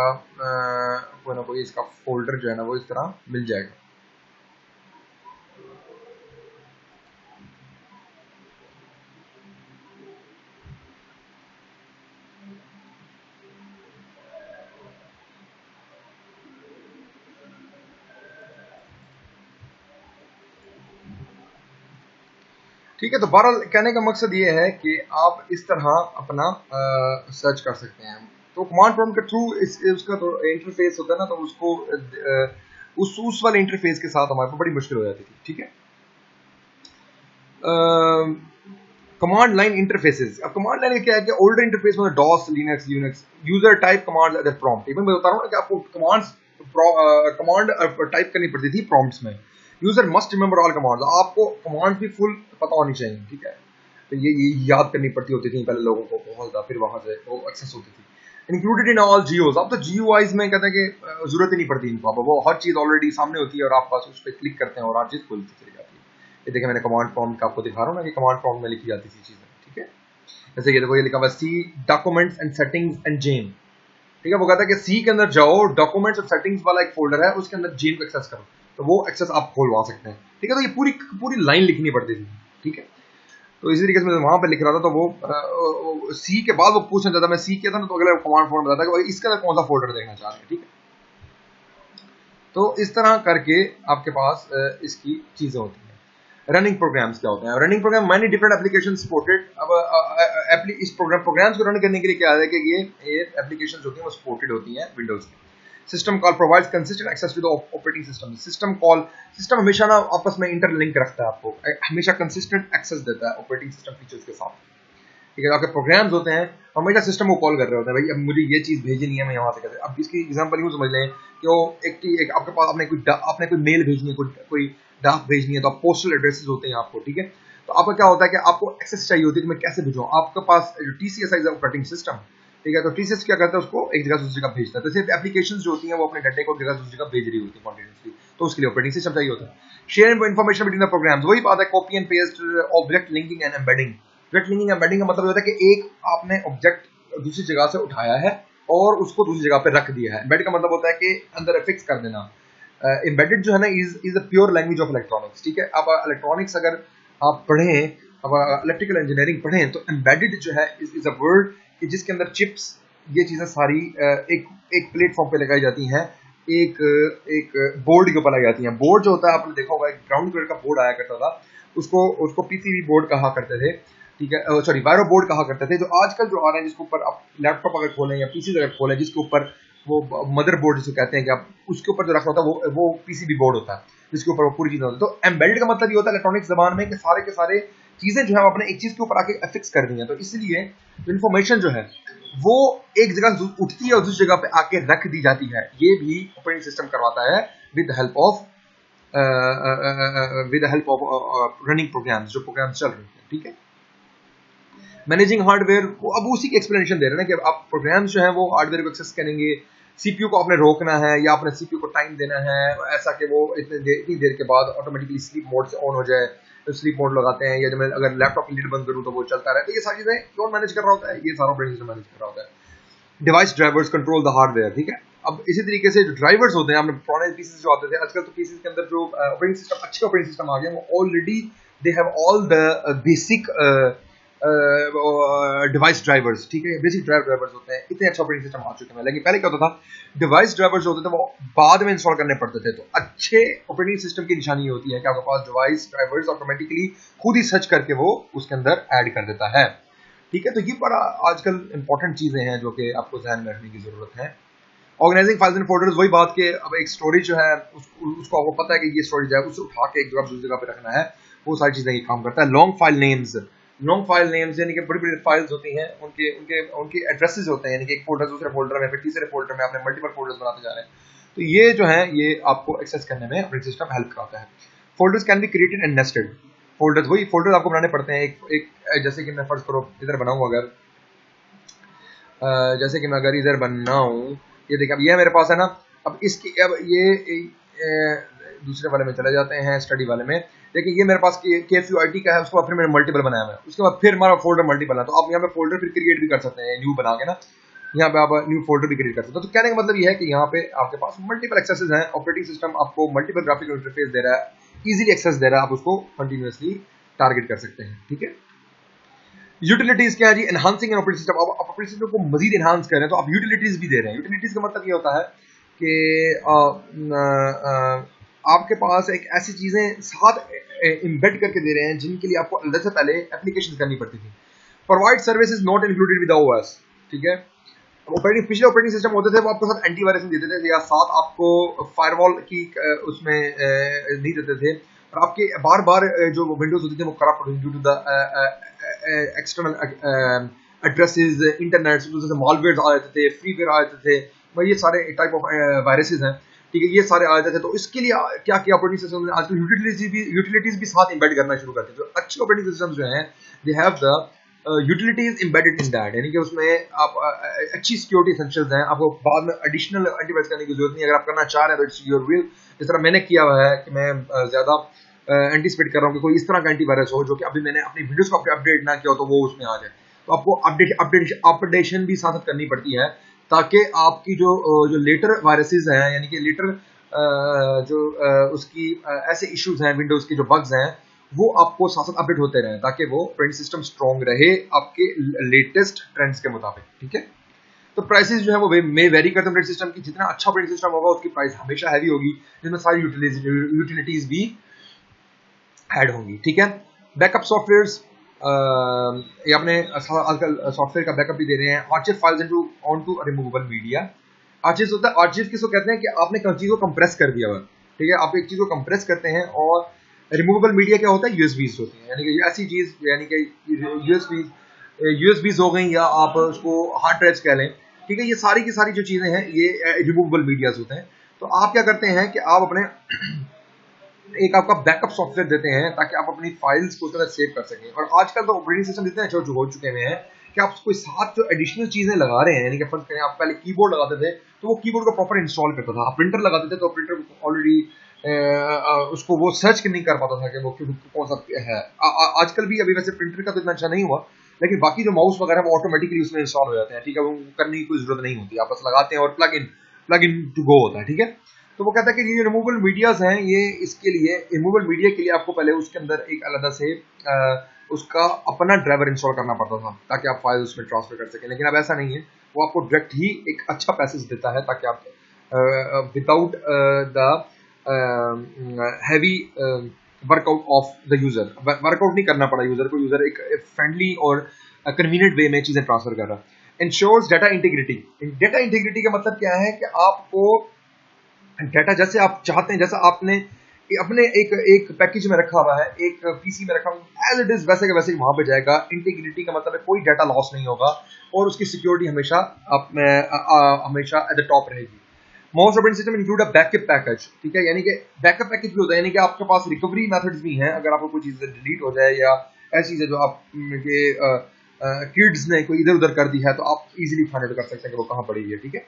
कोई ना कोई इसका फोल्डर जो है ना वो इस तरह मिल जाएगा। ठीक है, तो बहरहाल कहने का मकसद ये है कि आप इस तरह अपना सर्च कर सकते हैं। तो कमांड प्रॉम्प्ट के थ्रू उसका तो इंटरफेस होता है ना, तो उसको उस वाले इंटरफेस के साथ हमारे को बड़ी मुश्किल हो जाती थी, ठीक है। कमांड लाइन इंटरफेसेस, अब कमांड लाइन क्या है कि ओल्डर इंटरफेस में DOS, Linux, Unix, user type command as prompt. मैं बता रहा हूँ कि आपको कमांड टाइप करनी पड़ती थी प्रॉम्प्ट्स में। User must remember all commands, आपको कमांड भी फुल पता होनी चाहिए, ठीक है। तो ये याद करनी पड़ती होती थी पहले लोगों को बहुत ज्यादा, फिर वहां से वो एक्सेस होती थी। इंक्लूडेड इन ऑल जियोज, अब तो जीयूआईज में कहते हैं कि जरूरत ही नहीं पड़ती इनको, अब वो हर चीज ऑलरेडी सामने होती है और आप बस उस पर क्लिक करते हैं और हर चीज खुलती चली जाती है। ये देखिए मैंने कमांड प्रॉम्प्ट आपको दिखा रहा हूँ ना कि कमांड प्रॉम्प्ट में लिखी जाती थी चीजें, ठीक है। जैसे ये देखो, ये लिखा हुआ सी डॉक्यूमेंट्स एंड सेटिंग्स एंड जेन, ठीक है। वो कहता है कि सी के अंदर जाओ, डॉक्यूमेंट्स और सेटिंग्स वाला एक फोल्डर है, उसके अंदर जेन को एक्सेस करो, तो वो एक्सेस आप खोलवा सकते हैं, ठीक है। तो ये पूरी लाइन लिखनी पड़ती थी, ठीक है। तो इसी तरीके से मैं वहां पे लिख रहा था, तो वो सी के बाद वो पूछना चाहता, मैं सी किया था ना, तो अगले कमांड फॉर्म बताता कि इसके अंदर कौन सा फोल्डर देखना चाह रहे हैं, ठीक है। तो इस तरह करके आपके पास इसकी चीजें होती हैं। रनिंग प्रोग्राम्स क्या होते हैं? Running program many different application supported. अब इस प्रोग्राम्स को रन करने के लिए क्या है कि ये एप्लीकेशंस होती हैं वो सपोर्टेड होती हैं विंडोज की। System call provides consistent access to the operating system. System हमेशा ना आपस में इंटरलिंक रखता है, आपको हमेशा कंसिस्टेंट एक्सेस देता है ऑपरेटिंग सिस्टम फीचर्स के साथ, ठीक है। आपके प्रोग्राम्स होते हैं हमेशा सिस्टम को कॉल कर रहे होते हैं, भाई अब मुझे ये चीज भेजनी है, मैं यहाँ से कैसे। अब इसकी एग्जांपल यूं समझ लें कि वो एक आपके पास आपने कोई मेल भेजनी है, कोई डाक भेजनी है, तो आप पोस्टल एड्रेसेस होते हैं आपको, ठीक है। तो आपका क्या होता है कि आपको एक्सेस चाहिए होती है कि मैं कैसे भेजूं। आपके पास जो टीसीएस है ऑपरेटिंग सिस्टम, ठीक है। तो टीसीएस क्या करता है, उसको एक जगह से दूसरी जगह भेजता है। तो सिर्फ एप्लीकेशंस जो होती हैं वो अपने डाटा को एक जगह से दूसरी जगह भेज रही होती है कॉन्टिन्यूसली, तो उसके लिए ऑपरेटिंग सिस्टम चाहिए होता है। Share information between the programs, वही बात है, copy and paste, object linking and embedding. Object linking embedding का मतलब होता है कि एक आपने ऑब्जेक्ट दूसरी जगह से उठाया है और उसको दूसरी जगह पे रख दिया है। एम्बेड का मतलब होता है कि अंदर फिक्स कर देना। एम्बेडेड जो है ना is a pure language of electronics, ठीक है। अब इलेक्ट्रॉनिक्स अगर आप पढ़ें, अब इलेक्ट्रिकल इंजीनियरिंग पढ़ें, तो एम्बेडेड जो है इज अ वर्ड कि जिसके अंदर चिप्स, ये चीजें सारी एक प्लेटफॉर्म पे लगाई जाती हैं, एक बोर्ड के ऊपर लगाई जाती हैं। बोर्ड जो होता है आपने देखा होगा, एक ब्राउन कलर का बोर्ड आया करता था, उसको पीसीबी बोर्ड कहा करते थे, ठीक है, सॉरी वायरो बोर्ड कहा करते थे। जो आजकल जो आ रहे हैं जिसके ऊपर आप लैपटॉप अगर खोलें या पीसी अगर खोलें, जिसके ऊपर वो मदर बोर्ड जिसे कहते हैं कि आप उसके ऊपर जो रखा होता है वो पीसीबी बोर्ड होता है, जिसके ऊपर वो पूरी चीजें होती है। तो एम्बेडेड का मतलब ये होता है इलेक्ट्रॉनिक्स जबान में कि सारे के सारे चीजें जो है आपने एक चीज के ऊपर आके फिक्स कर दी है। तो इसलिए इन्फॉर्मेशन जो है वो एक जगह उठती है और दूसरी जगह पे आके रख दी जाती है। ये भी ऑपरेटिंग सिस्टम करवाता है with help of running programs, जो प्रोग्राम्स चल रहे हैं, ठीक है। मैनेजिंग हार्डवेयर, वो अब उसी की एक्सप्लेनेशन दे रहे हैं कि आप प्रोग्राम्स जो है वो हार्डवेयर को एक्सेस करेंगे। सीपीयू को आपने रोकना है या आपने सीपीयू को टाइम देना है ऐसा कि वो इतनी देर के बाद ऑटोमेटिकली स्लीप मोड से ऑन हो जाए, तो स्लीप मोड लगाते हैं। या जब अगर लैपटॉप की लीड बंद करूँ तो वो चलता रहे। तो ये सारी चीजें कौन मैनेज कर रहा होता है? ये सारा ऑपरेटिंग सिस्टम मैनेज कर रहा होता है। Device drivers control the hardware, ठीक है। अब इसी तरीके से जो ड्राइवर्स होते हैं, आपने पुराने पीसीस जो आते थे, आजकल तो पीसीस के अंदर जो ऑपरेटिंग सिस्टम, अच्छे ऑपरेटिंग सिस्टम आ गए, वो already they have all the basic device drivers, ठीक है। बेसिक ड्राइवर्स होते हैं, इतने अच्छे ऑपरेटिंग सिस्टम आ चुके हैं। लेकिन पहले क्या होता था, डिवाइस ड्राइवर्स जो होते थे वो बाद में इंस्टॉल करने पड़ते थे। तो अच्छे ऑपरेटिंग सिस्टम की निशानी होती है कि आपके पास डिवाइस ड्राइवर्स ऑटोमेटिकली खुद ही सर्च करके वो उसके अंदर ऐड कर देता है, ठीक है। तो ये बड़ा आजकल इंपॉर्टेंट चीजें हैं जो कि आपको ध्यान में रखने की जरूरत है। ऑर्गेनाइजिंग फाइल्स एंड फोल्डर्स, वही बात के अब एक स्टोरेज जो है उसको आपको पता है कि ये स्टोरेज है, उसे उठा के एक जगह दूसरी जगह पे रखना है, वो सारी चीजें ये काम करता है। Long file names, long file names यानी कि बड़ी बड़ी फाइल्स होती हैं, उनके उनके उनके एड्रेसेस होते हैं, यानी कि एक फोल्डर दूसरे फोल्डर में, फिर तीसरे फोल्डर में आपने मल्टीपल फोल्डर्स बनाते जा रहे हैं। तो ये जो है ये आपको एक्सेस करने में ऑपरेटिंग सिस्टम हेल्प कराता है। Folders can be created and nested, folders, वही फोल्डर आपको बनाने पड़ते हैं। एक जैसे कि मैं फर्ज करो इधर बनाऊं, अगर जैसे कि मैं अगर इधर बनाऊं, ये देखिए अब ये मेरे पास है ना, अब इसकी अब ये दूसरे वाले में चले जाते हैं, स्टडी वाले में। देखिए ये मेरे पास KFUIT का है, उसके बाद फिर मैंने मल्टीपल बनाया है, उसके बाद फिर हमारा फोल्डर मल्टीपल है। तो आप यहाँ पे फोल्डर फिर क्रिएट भी कर सकते हैं न्यू बना के ना, यहाँ पे आप न्यू फोल्डर भी क्रिएट कर सकते हैं। तो कहने का मतलब ये है कि यहाँ पे आपके पास मल्टीपल एक्सेसेस हैं, ऑपरेटिंग सिस्टम आपको मल्टीपल ग्राफिकल इंटरफेस दे रहा है, इजीली एक्सेस दे रहा है, आप उसको कंटिन्यूअसली टारगेट कर सकते हैं, ठीक है। यूटिलिटीज क्या है जी, एनहांसिंग एन ऑपरेटिंग सिस्टम, आप ऑपरेटिंग सिस्टम को मजीद एनहांस कर रहे हैं तो आप यूटिलिटीज भी दे रहे हैं। यूटिलिटीज का मतलब ये होता है कि आपके पास एक ऐसी चीजें साथ इम्बेड करके दे रहे हैं जिनके लिए आपको अंदर से पहले एप्लीकेशन करनी पड़ती थी। Provide services not included with OS, ठीक है। ऑपरेटिंग पिछले ऑपरेटिंग सिस्टम होते थे वो आपको साथ एंटीवायरस देते थे, या साथ आपको फायरवॉल की उसमें नहीं देते थे, और आपके बार बार जो विंडोज होती थी वो करप्ट होती थी due to the external addresses, internet से मॉलवेयर आ जाते थे, फ्रीवेयर आ जाते थे, ये सारे टाइप ऑफ वायरसेस हैं, ठीक है, ये सारे आ जाते थे। तो इसके लिए क्या किया ऑपरेटिंग सिस्टम ने, आजकल यूटिलिटीज भी साथ इम्बेड करना शुरू करते हैं। जो अच्छे ऑपरेटिंग सिस्टम जो हैं they have the utilities embedded in that, यानी कि उसमें आप अच्छी सिक्योरिटी एसेंशियल्स हैं, आपको बाद में एडिशनल एंटीवायरस करने की जरूरत नहीं है। अगर आप करना चाह रहे हैं तो इट्स योर विल, जिस तरह मैंने किया हुआ है कि मैं ज्यादा एंटीसिपेट कर रहा हूँ कि कोई इस तरह का एंटीवायरस हो जो कि अभी मैंने अपनी विंडोज को अपडेट ना किया हो तो वो उसमें आ जाए। तो आपको अपडेशन भी साथ साथ करनी पड़ती है, ताकि आपकी जो लेटर वायरसेस हैं, यानी कि लेटर उसकी ऐसे इश्यूज हैं, विंडोज के जो बग्स हैं, वो आपको साथ साथ अपडेट होते रहें, ताकि वो ऑपरेटिंग सिस्टम स्ट्रॉन्ग रहे आपके लेटेस्ट ट्रेंड्स के मुताबिक, ठीक है। तो प्राइसेस जो है वो मे वेरी करते हैं ऑपरेटिंग सिस्टम की, जितना अच्छा ऑपरेटिंग सिस्टम होगा उसकी प्राइस हमेशा हैवी होगी, जिसमें सारी यूटिलिटीज भी ऐड होंगी, ठीक है। बैकअप सॉफ्टवेयर्स, ये अपने आजकल सॉफ्टवेयर का बैकअप भी दे रहे हैं। Archive files into onto removable media, archive होता है, आर्चिव किसको कहते हैं कि आपने चीज को कंप्रेस कर दिया हुआ, ठीक है, आप एक चीज को कंप्रेस करते हैं। और रिमूवेबल मीडिया क्या होता है, यूएसबीज होती हैं, यानी कि ऐसी चीज, यानी कि यूएसबीज हो गई, या आप उसको हार्ड ड्राइव्स कह लें, ठीक है। ये सारी की सारी जो चीजें हैं ये रिमूवेबल मीडियाज होते हैं। तो आप क्या करते हैं कि आप अपने एक आपका बैकअप सॉफ्टवेयर देते हैं ताकि आप अपनी फाइल्स को उसके अंदर सेव कर सकें। और आजकल तो ऑपरेटिंग सिस्टम इतने अच्छे हो चुके हुए हैं कि आप कोई साथ जो एडिशनल चीजें लगा रहे हैं, यानी कि फर्ज करें आप पहले कीबोर्ड लगाते थे तो वो कीबोर्ड को प्रॉपर इंस्टॉल करता था, आप प्रिंटर लगाते थे तो प्रिंटर ऑलरेडी उसको वो सर्च नहीं कर पाता था कि वो कौन सा है। आजकल भी अभी वैसे प्रिंटर का तो इतना अच्छा नहीं हुआ, लेकिन बाकी जो माउस वगैरह वो ऑटोमेटिकली उसमें इंस्टॉल हो जाते हैं, ठीक है, वो करने की कोई जरूरत नहीं होती, आप बस लगाते हैं और प्लग इन टू गो होता है, ठीक है। तो वो कहता है कि ये रिमूवेबल मीडियाज हैं, ये इसके लिए रिमूवेबल मीडिया के लिए आपको पहले उसके अंदर एक अलग से उसका अपना ड्राइवर इंस्टॉल करना पड़ता था ताकि आप फाइल उसमें ट्रांसफर कर सकें, लेकिन अब ऐसा नहीं है, वो आपको डायरेक्ट ही एक अच्छा पैसेज देता है ताकि आप without the heavy workout of the user, workout नहीं करना पड़ा यूजर को, यूजर एक फ्रेंडली और कन्वीनियंट वे में चीजें ट्रांसफर कर रहा है। Ensures data integrity, data integrity का मतलब क्या है कि आपको डाटा जैसे आप चाहते हैं, जैसा आपने अपने एक पैकेज में रखा हुआ है, एक पीसी में रखा हुआ है, एज इट इज वैसे के वैसे ही वहां पे जाएगा। इंटीग्रिटी का मतलब है कोई डाटा लॉस नहीं होगा और उसकी सिक्योरिटी हमेशा हमेशा एट द टॉप रहेगी। Most operating system include a backup package, ठीक है, यानी कि बैकअप पैकेज भी होता है, यानी कि आपके पास रिकवरी मेथड्स भी हैं। अगर आपको कोई चीज डिलीट हो जाए या ऐसी चीज है जो आप किड्स ने कोई इधर उधर कर दी है तो आप इजीली फाइंड आउट कर सकते हैं कि वो कहाँ पड़ी है, ठीक है।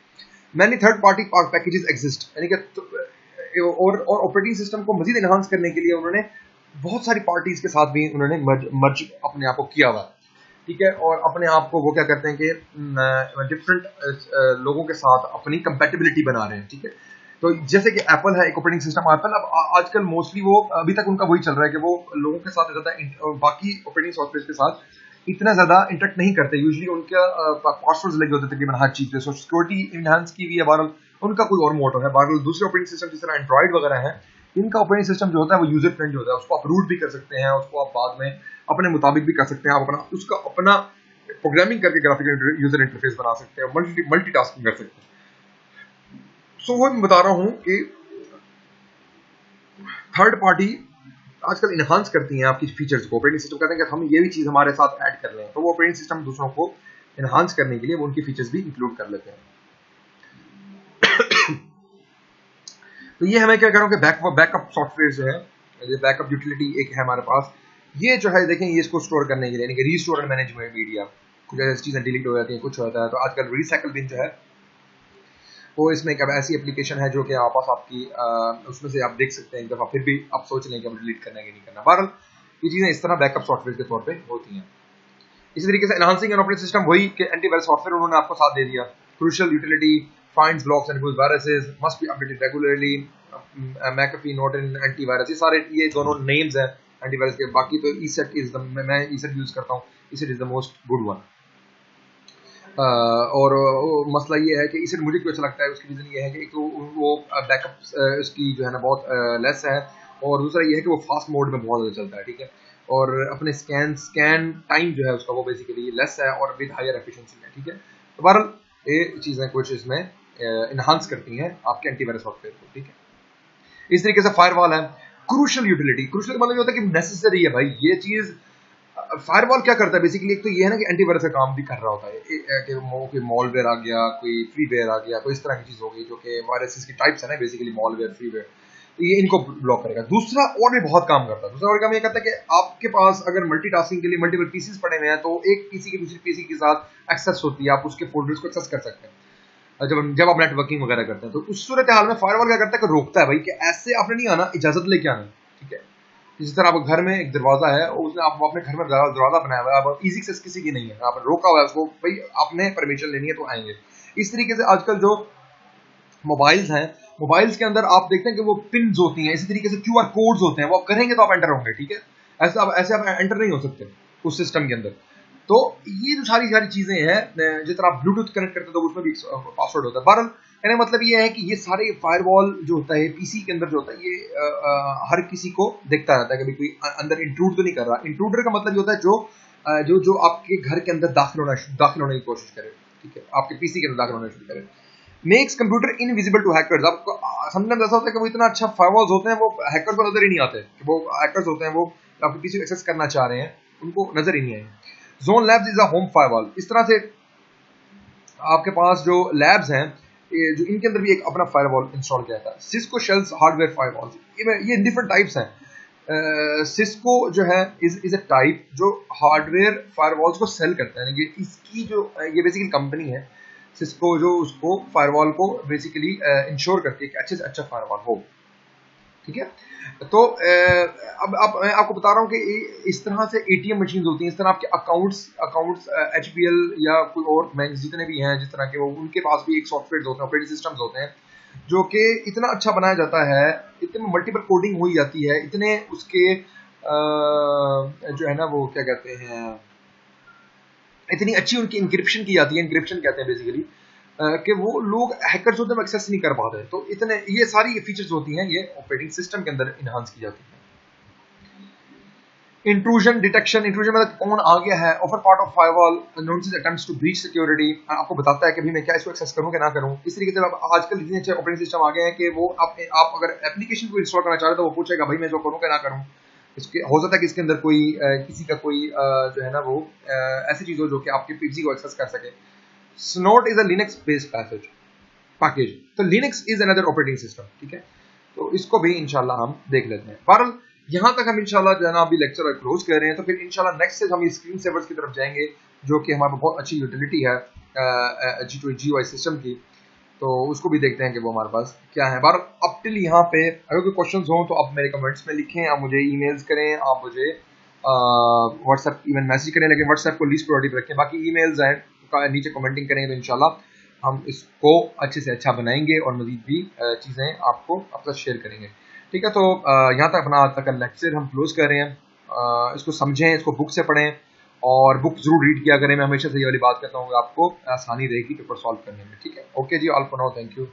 Many third party packages exist, यानी कि और ऑपरेटिंग सिस्टम को मजीद एनहांस करने के लिए उन्होंने बहुत सारी पार्टीज के साथ भी उन्होंने मर्ज अपने आप को किया हुआ, ठीक है, और अपने आप को वो क्या करते हैं कि डिफरेंट लोगों के साथ अपनी कंपेटिबिलिटी बना रहे हैं, ठीक है। तो जैसे कि एप्पल है, एक ऑपरेटिंग सिस्टम एप्पल, अब आजकल मोस्टली वो अभी तक उनका वही चल रहा है कि वो लोगों के साथ ज़्यादा बाकी ऑपरेटिंग सॉफ्टवेयर के साथ इतना ज़्यादा इंटरेक्ट नहीं करते। यूजुअली उनका पासवर्ड्स लगे होते तकरीबन हर चीज़ पे, सोशल सिक्योरिटी इनहांस की हुई है, बहरहाल उनका कोई और मोटो है। बहरहाल दूसरे ऑपरेटिंग सिस्टम जिस तरह एंड्रॉइड वगैरह है, इनका ऑपरेटिंग सिस्टम जो होता है वो यूजर फ्रेंडली होता है, उसको आप रूट भी कर सकते हैं, उसको आप बाद में अपने मुताबिक भी कर सकते हैं, आप अपना उसका अपना प्रोग्रामिंग करके ग्राफिकल यूजर इंटरफेस बना सकते हैं, मल्टीटास्किंग कर सकते हैं। सो वो मैं बता रहा हूं कि थर्ड पार्टी आजकल इनहांस करती हैं आपकी फीचर्स को। ऑपरेटिंग सिस्टम कहते हैं कि हम ये भी चीज हमारे साथ ऐड कर लें, तो वो ऑपरेटिंग सिस्टम दूसरों को इनहांस करने के लिए वो उनकी फीचर्स भी इंक्लूड कर लेते हैं। तो ये हमें क्या कर रहा हूं कि बैकअप सॉफ्टवेयर जो है, ये बैकअप यूटिलिटी एक है हमारे पास, ये जो है देखें, ये इसको स्टोर करने के लिए, यानी कि रीस्टोर एंड मैनेज मीडिया, कुछ ऐसी चीजें डिलीट हो जाती हैं, कुछ होता है, तो आजकल रिसाइकल बिन जो है वो इसमें एक ऐसी एप्लीकेशन है जो कि आप पास आपकी उसमें से आप देख सकते हैं एक दफा, फिर भी आप सोच लें कि हम डिलीट करना है कि नहीं करना। बहरहाल ये चीजें इस तरह बैकअप सॉफ्टवेयर के तौर पे होती हैं। इसी तरीके से एनहांसिंग एन ऑपरेटिंग सिस्टम, वही कि एंटीवायरस सॉफ्टवेयर उन्होंने आपको साथ दे दिया। Crucial utility finds blocks and removes viruses, must be updated regularly, McAfee Norton antivirus, ये सारे ये दोनों नेम्स हैं एंटीवायरस के। बाकी तो ईसेट इज द, मैं ईसेट यूज करता हूँ, ESET is the most good one. और मसला ये है कि इसे मुझे क्यों अच्छा लगता है, उसकी रीज़न ये है कि एक तो वो बैकअप उसकी जो है ना बहुत लेस है, और दूसरा ये है कि वो फास्ट मोड में बहुत ज़्यादा चलता है, ठीक है, और अपने स्कैन टाइम जो है उसका वो बेसिकली लेस है और विद हायर एफिशिएंसी है, ठीक है। तो बहरहाल ये चीज़ें कुछ इसमें इन्हांस करती हैं आपके एंटीवायरस सॉफ्टवेयर को, ठीक है। इस तरीके से फायरवॉल है, क्रूशियल यूटिलिटी, क्रूशियल मतलब ये होता है कि नेसेसरी है भाई ये चीज़। फायरवॉल क्या करता है बेसिकली, एक तो ये है ना कि एंटीवायरस का काम भी कर रहा होता है, कि मॉलवेयर आ गया, कोई फ्रीवेयर आ गया, कोई इस तरह की चीज हो गई जो कि वायरसेस की टाइप्स है ना बेसिकली, मॉलवेयर, फ्रीवेयर, तो ये इनको ब्लॉक करेगा। दूसरा और भी बहुत काम करता है, दूसरा और काम ये करता है कि आपके पास अगर मल्टीटास्किंग के लिए मल्टीपल पीसीज पड़े हुए हैं तो एक पीसी के दूसरे पीसी के साथ एक्सेस होती है, आप उसके फोल्डर्स को एक्सेस कर सकते हैं जब आप नेटवर्किंग वगैरह करते हैं। तो उस सूरत हाल में फायरवॉल क्या करता है कि रोकता है भाई कि ऐसे आपने नहीं आना, इजाजत लेके आना, ठीक है। जिस तरह आप घर में एक दरवाजा है, उसने आप अपने घर में दरवाजा बनाया हुआ है, आप इजी एक्सेस किसी की नहीं है, आपने रोका हुआ है उसको, भाई आपने परमिशन लेनी है तो आएंगे। इस तरीके से आजकल जो मोबाइल्स हैं, मोबाइल्स के अंदर आप देखते हैं कि वो पिन्स होती हैं, इसी तरीके से क्यूआर कोड्स होते हैं, वो आप करेंगे तो आप एंटर होंगे, ठीक है। ऐसे आप एंटर नहीं हो सकते उस सिस्टम के अंदर। तो ये जो सारी सारी चीजें हैं, जिस तरह आप ब्लूटूथ कनेक्ट करते हैं तो उसमें भी पासवर्ड होता है। बहरहाल कहने का मतलब ये है कि ये सारे फायरवॉल जो होता है पीसी के अंदर जो होता है, ये हर किसी को देखता रहता है, कभी कोई अंदर इंट्रूड तो नहीं कर रहा। इंट्रूडर का मतलब ये होता है जो आपके घर के अंदर दाखिल होने की कोशिश करे, ठीक है, आपके पीसी के अंदर दाखिल होने की कोशिश करे। Makes computer invisible to hackers, आपको समटाइम्स ऐसा होता है कि वो इतना अच्छा फायरवॉल्स होते हैं वो हैकर्स को नजर ही नहीं आते, कि वो हैकर्स होते हैं वो आपके पीसी को एक्सेस करना चाह रहे हैं, उनको नजर ही नहीं आए। Zone labs is a home firewall, इस तरह से आपके पास जो लैब्स हैं जो इनके अंदर भी एक अपना फायरवॉल इंस्टॉल किया था। सिस्को शेल्स हार्डवेयर फायरवॉल्स, ये डिफरेंट टाइप्स हैं। सिस्को जो है इज अ टाइप जो हार्डवेयर फायरवॉल्स को सेल करता है, ये इसकी जो ये बेसिकली कंपनी है सिस्को जो उसको फायरवॉल को बेसिकली इंश्योर करती है कि अच्छे से अच्छा फायरवॉल हो, ठीक है। तो अब मैं आपको बता रहा हूँ कि इस तरह से एटीएम मशीन होती हैं, इस तरह आपके अकाउंट्स एचपीएल या कोई और बैंक जितने भी हैं जिस तरह के, वो उनके पास भी एक सॉफ्टवेयर होते हैं, ऑपरेटिंग सिस्टम्स होते हैं जो कि इतना अच्छा बनाया जाता है, इतने मल्टीपल कोडिंग हो जाती है, इतने उसके जो है ना वो क्या कहते हैं, इतनी अच्छी उनकी इंक्रिप्शन की जाती है, इंक्रिप्शन कहते हैं बेसिकली, कि वो लोग हैकर्स होते हैं एक्सेस नहीं कर पाते। तो इतने ये सारी फीचर्स होती हैं, ये ऑपरेटिंग सिस्टम के अंदर इनहांस की जाती है। इंट्रूजन डिटेक्शन, इंट्रूजन मतलब कौन आ गया है, offer part of firewall announces attempts to breach security, आपको बताता है कि भी मैं क्या इसको एक्सेस करूं कि ना करूं। इस तरीके से आजकल इतने अच्छे ऑपरेटिंग सिस्टम आ गए हैं कि वो आप अगर एप्लीकेशन को इंस्टॉल करना चाह रहे हो तो वो पूछेगा भाई मैं इसको करूं कि ना करूं। इसके हो सकता है कि इसके अंदर कोई किसी का कोई जो है ना वो ऐसी चीज हो जो कि आपके पीसी को एक्सेस कर सके। Snort is a Linux based package, तो Linux is another operating system, ठीक है। तो इसको भी इंशाल्लाह हम देख लेते हैं। बहरहाल यहाँ तक हम इंशाल्लाह जो है ना अभी लेक्चर क्लोज कर रहे हैं, तो फिर इंशाल्लाह नेक्स्ट से हम स्क्रीन सेवर्स की तरफ जाएंगे जो कि हमारे बहुत अच्छी यूटिलिटी है GUI सिस्टम की, तो उसको भी देखते हैं कि वो हमारे पास क्या है। बहरहाल अब टिल यहाँ पे अगर कोई क्वेश्चंस हो तो आप मेरे कमेंट्स में लिखें, आप मुझे ईमेल्स करें, आप मुझे व्हाट्सएप इवन मैसेज करें, लेकिन व्हाट्सएप को लीस्ट प्रायोरिटी पर रखें। बाकी ईमेल्स हैं, नीचे कमेंटिंग करेंगे तो इंशाल्लाह हम इसको अच्छे से अच्छा बनाएंगे और मज़ीद भी चीज़ें आपको आपके साथ शेयर करेंगे। ठीक है, तो यहाँ तक अपना आज तक का लेक्चर हम क्लोज कर रहे हैं। इसको समझें, इसको बुक से पढ़ें और बुक जरूर रीड किया करें। मैं हमेशा से ये वाली बात कहता हूँ, आपको आसानी रहेगी पेपर सॉल्व करने में। ठीक है, ओके जी, all for now, thank you.